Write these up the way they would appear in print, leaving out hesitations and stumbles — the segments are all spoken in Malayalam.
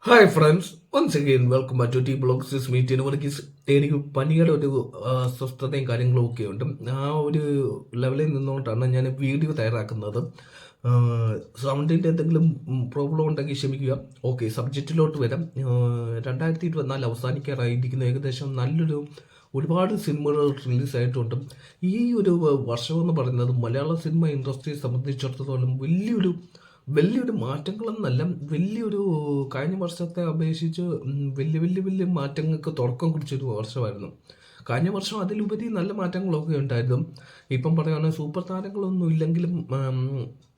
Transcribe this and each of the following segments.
Hi friends, once again welcome back to T blogs meet Varghese. എനിക്ക് പനിയുടെ ഒരു സ്വസ്ഥതയും കാര്യങ്ങളും ഒക്കെ ഉണ്ട്. ആ ഒരു ലെവലിൽ നിന്നുകൊണ്ടാണ് ഞാൻ വീഡിയോ തയ്യാറാക്കുന്നത്. സൗണ്ടിൻ്റെ എന്തെങ്കിലും പ്രോബ്ലം ഉണ്ടെങ്കിൽ ക്ഷമിക്കുക. ഓക്കെ, സബ്ജക്റ്റിലോട്ട് വരാം. 2024 അവസാനിക്കാറായിരിക്കുന്നു. ഏകദേശം ഒരുപാട് സിനിമകൾ റിലീസായിട്ടുണ്ട്. ഈ ഒരു വർഷമെന്ന് പറയുന്നത് മലയാള സിനിമ ഇൻഡസ്ട്രിയെ സംബന്ധിച്ചിടത്തോളം വലിയൊരു മാറ്റങ്ങളെന്നല്ല, വലിയൊരു കഴിഞ്ഞ വർഷത്തെ അപേക്ഷിച്ച് വലിയ വലിയ വലിയ മാറ്റങ്ങൾക്ക് തുടക്കം കുറിച്ചൊരു വർഷമായിരുന്നു. കഴിഞ്ഞ വർഷം അതിലുപരി നല്ല മാറ്റങ്ങളൊക്കെ ഉണ്ടായിരുന്നു. ഇപ്പം പറയുകയാണെങ്കിൽ സൂപ്പർ താരങ്ങളൊന്നും ഇല്ലെങ്കിലും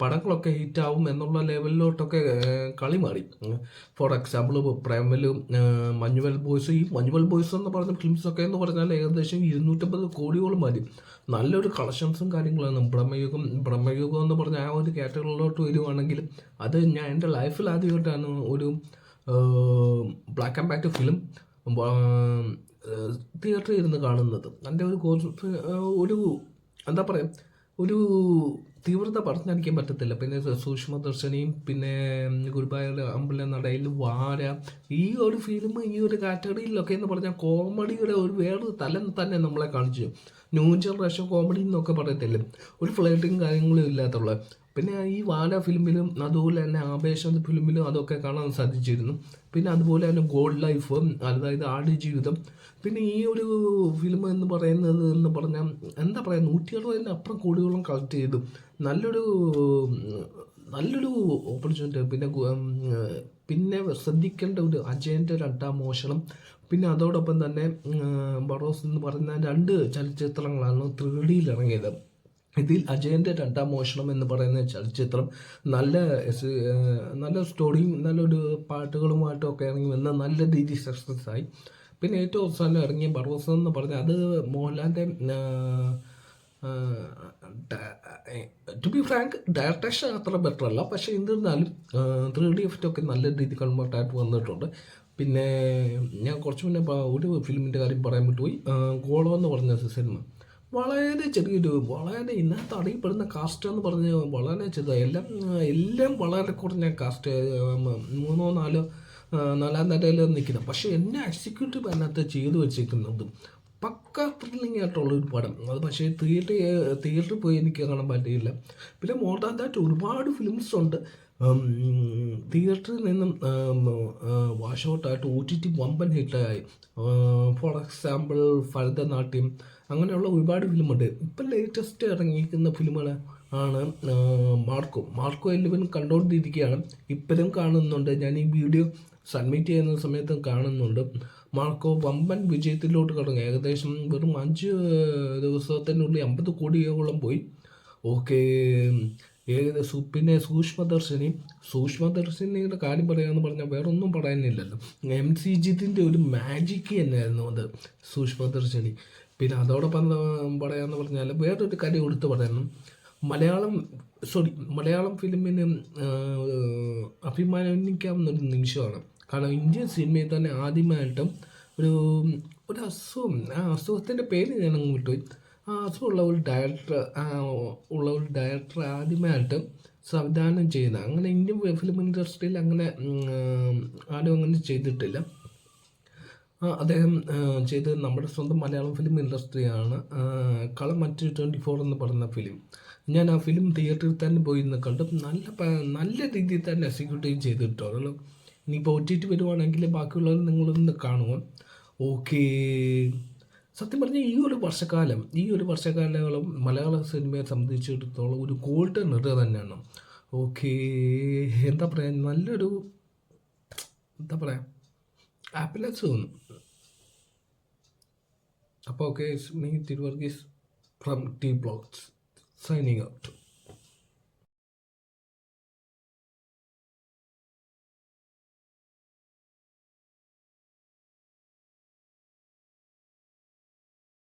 പടങ്ങളൊക്കെ ഹിറ്റാവും എന്നുള്ള ലെവലിലോട്ടൊക്കെ കളി മാറി. ഫോർ എക്സാമ്പിൾ പ്രേമലും മഞ്ഞുവൽ ബോയ്സ്. ഈ മഞ്ഞുവൽ ബോയ്സ് എന്ന് പറയുന്ന ഫിലിംസൊക്കെ എന്ന് പറഞ്ഞാൽ ഏകദേശം 250 കോടിയോളം മതി. നല്ലൊരു കളക്ഷൻസും കാര്യങ്ങളാണ്. ബ്രഹ്മയുഗം എന്ന് പറഞ്ഞ ആ ഒരു കാറ്റഗറിയിലോട്ട് വരുവാണെങ്കിൽ അത് ഞാൻ എൻ്റെ ലൈഫിൽ ആദ്യമായിട്ടാണ് ഒരു ബ്ലാക്ക് ആൻഡ് വൈറ്റ് ഫിലിം തിയേറ്ററിൽ ഇരുന്ന് കാണുന്നത്. എൻ്റെ ഒരു എന്താ പറയുക, ഒരു തീവ്രത പറഞ്ഞറിയിക്കാൻ പറ്റത്തില്ല. പിന്നെ സൂക്ഷ്മദർശിനിയും പിന്നെ ഗുരുവായൂർ അമ്പലനടയിൽ വാര, ഈ ഒരു ഫിലിം ഈ ഒരു കാറ്റഗറിയിലൊക്കെ എന്ന് പറഞ്ഞാൽ കോമഡിയുടെ ഒരു വേറൊരു തലം തന്നെ നമ്മളെ കാണിച്ചു. ന്യൂ ജനറേഷൻ കോമഡി എന്നൊക്കെ പറയത്തില്ലേ, ഒരു ഫ്ലേട്ടിങ് കാര്യങ്ങളും ഇല്ലാത്തുള്ള. പിന്നെ ഈ വാല ഫിലിമിലും അതുപോലെ തന്നെ ആവേശം ഫിലിമിലും അതൊക്കെ കാണാൻ സാധിച്ചിരുന്നു. പിന്നെ അതുപോലെ തന്നെ ഗോൾഡ് ലൈഫ്, അതായത് ആടുജീവിതം. പിന്നെ ഈ ഒരു ഫിലിം എന്ന് പറഞ്ഞാൽ എന്താ പറയുക, 160 അപ്പുറം കോടികളും കളക്ട് ചെയ്തു. നല്ലൊരു നല്ലൊരു ഓപ്പർച്യൂണിറ്റി. പിന്നെ ശ്രദ്ധിക്കേണ്ട ഒരു അജയൻ്റെ രണ്ടാം മോഷണം. പിന്നെ അതോടൊപ്പം തന്നെ ബറോസ് എന്ന് പറയുന്ന 2 ചലച്ചിത്രങ്ങളാണ് 3Dയിൽ ഇറങ്ങിയത്. ഇതിൽ അജയൻ്റെ രണ്ടാം മോഷണം എന്ന് പറയുന്ന ചലച്ചിത്രം നല്ല നല്ല സ്റ്റോറിയും നല്ലൊരു പാട്ടുകളുമായിട്ടും ഒക്കെ ഇറങ്ങി വന്ന നല്ല രീതിയിൽ സക്സസ് ആയി. പിന്നെ ഏറ്റവും അവസാനം ഇറങ്ങിയ ബറോസ് എന്ന് പറഞ്ഞാൽ അത് മോഹൻലാലിൻ്റെ ടു ബി ഫ്രാങ്ക് ഡയറക്ടേഷൻ അത്ര ബെറ്റർ അല്ല, പക്ഷേ എന്നിരുന്നാലും 3D എഫക്റ്റൊക്കെ നല്ല രീതിയിൽ കൺവേർട്ടായിട്ട് വന്നിട്ടുണ്ട്. പിന്നെ ഞാൻ കുറച്ച് മുന്നേ ഒരു ഫിലിമിൻ്റെ കാര്യം പറയാൻ വിട്ടുപോയി. ഗോളം എന്ന് പറഞ്ഞ സിനിമ വളരെ ഇന്നത്തെ അറിയപ്പെടുന്ന കാസ്റ്റ് എന്ന് പറഞ്ഞ് വളരെ ചെറുതാണ്. എല്ലാം വളരെ കുറഞ്ഞ കാസ്റ്റ്, 3 4 4 നിലയിൽ നിൽക്കുന്നത്. പക്ഷേ എന്നെ എക്സിക്യൂട്ടീവ് അതിനകത്ത് ചെയ്തു വെച്ചിരിക്കുന്നത് പക്ക ത്രില്ലിംഗ് ആയിട്ടുള്ളൊരു പടം. അത് പക്ഷേ തിയേറ്ററിൽ പോയി എനിക്ക് കാണാൻ പറ്റിയില്ല. പിന്നെ മോർ ദാൻ ദാറ്റ് ഒരുപാട് ഫിലിംസ് ഉണ്ട് തിയേറ്ററിൽ നിന്നും വാഷ് ഔട്ടായിട്ട് OTT വമ്പൻ ഹിറ്റായി. ഫോർ എക്സാമ്പിൾ ഭരതനാട്യം, അങ്ങനെയുള്ള ഒരുപാട് ഫിലിമുണ്ട്. ഇപ്പം ലേറ്റസ്റ്റ് ഇറങ്ങിയിരിക്കുന്ന ഫിലിമുകൾ ആണ് മാർക്കോ എല്ലാവരും കണ്ടുകൊണ്ടിരിക്കുകയാണ്. ഇപ്പോഴും കാണുന്നുണ്ട്. ഞാൻ ഈ വീഡിയോ സബ്മിറ്റ് ചെയ്യുന്ന സമയത്തും കാണുന്നുണ്ട്. മാർക്കോ വമ്പൻ വിജയത്തിലോട്ട് കടന്നു. ഏകദേശം വെറും 5 ദിവസത്തിനുള്ളിൽ 50 കോടിയോളം പോയി. ഓക്കെ, ഏകദേശം. പിന്നെ സൂക്ഷ്മദർശിനിയുടെ കാര്യം പറയാമെന്ന് പറഞ്ഞാൽ വേറെ ഒന്നും പറയാനില്ലല്ലോ. MC ജിത്തിൻ്റെ ഒരു മാജിക്ക് തന്നെയായിരുന്നു അത് സൂക്ഷ്മദർശിനി. പിന്നെ അതോടൊപ്പം പറയാമെന്ന് പറഞ്ഞാൽ വേറൊരു കാര്യം എടുത്ത് പറയണം. മലയാളം ഫിലിമിന് അഭിമാനിക്കാവുന്ന ഒരു നിമിഷമാണ്. കാരണം ഇന്ത്യൻ സിനിമയിൽ തന്നെ ആദ്യമായിട്ടും ഒരു ഒരു അസുഖം, ആ അസുഖത്തിൻ്റെ പേര് ഞാനങ്ങ് വിട്ടുപോയി. ആ അസുഖമുള്ള ഒരു ഡയറക്ടർ ആദ്യമായിട്ട് സംവിധാനം ചെയ്യുന്ന, അങ്ങനെ ഇന്ത്യൻ ഫിലിം ഇൻഡസ്ട്രിയിൽ അങ്ങനെ ആരും അങ്ങനെ ചെയ്തിട്ടില്ല. അദ്ദേഹം ചെയ്തത് നമ്മുടെ സ്വന്തം മലയാളം ഫിലിം ഇൻഡസ്ട്രിയാണ്. കളം മറ്റ് 24 എന്ന് പറയുന്ന ഫിലിം. ഞാൻ ആ ഫിലിം തിയേറ്ററിൽ തന്നെ പോയി നിന്ന് കണ്ട് നല്ല രീതിയിൽ തന്നെ എക്സിക്യൂട്ടീവ് ചെയ്തിട്ടുള്ളൂ. ഇനിയിപ്പോൾ OTT വരുവാണെങ്കിൽ ബാക്കിയുള്ളവർ നിങ്ങളൊന്ന് കാണുക. ഓക്കേ, സത്യം പറഞ്ഞാൽ ഈ ഒരു വർഷക്കാലം മലയാള സിനിമയെ സംബന്ധിച്ചിടത്തോളം ഒരു ഗോൾഡൻ ഇറ തന്നെയാണ്. ഓക്കേ, എന്താ പറയുക, നല്ലൊരു എന്താ പറയുക, ഹാപ്പിനെസ് തോന്നും. അപ്പോൾ okay, me Thiruvarghese from T blogs signing out.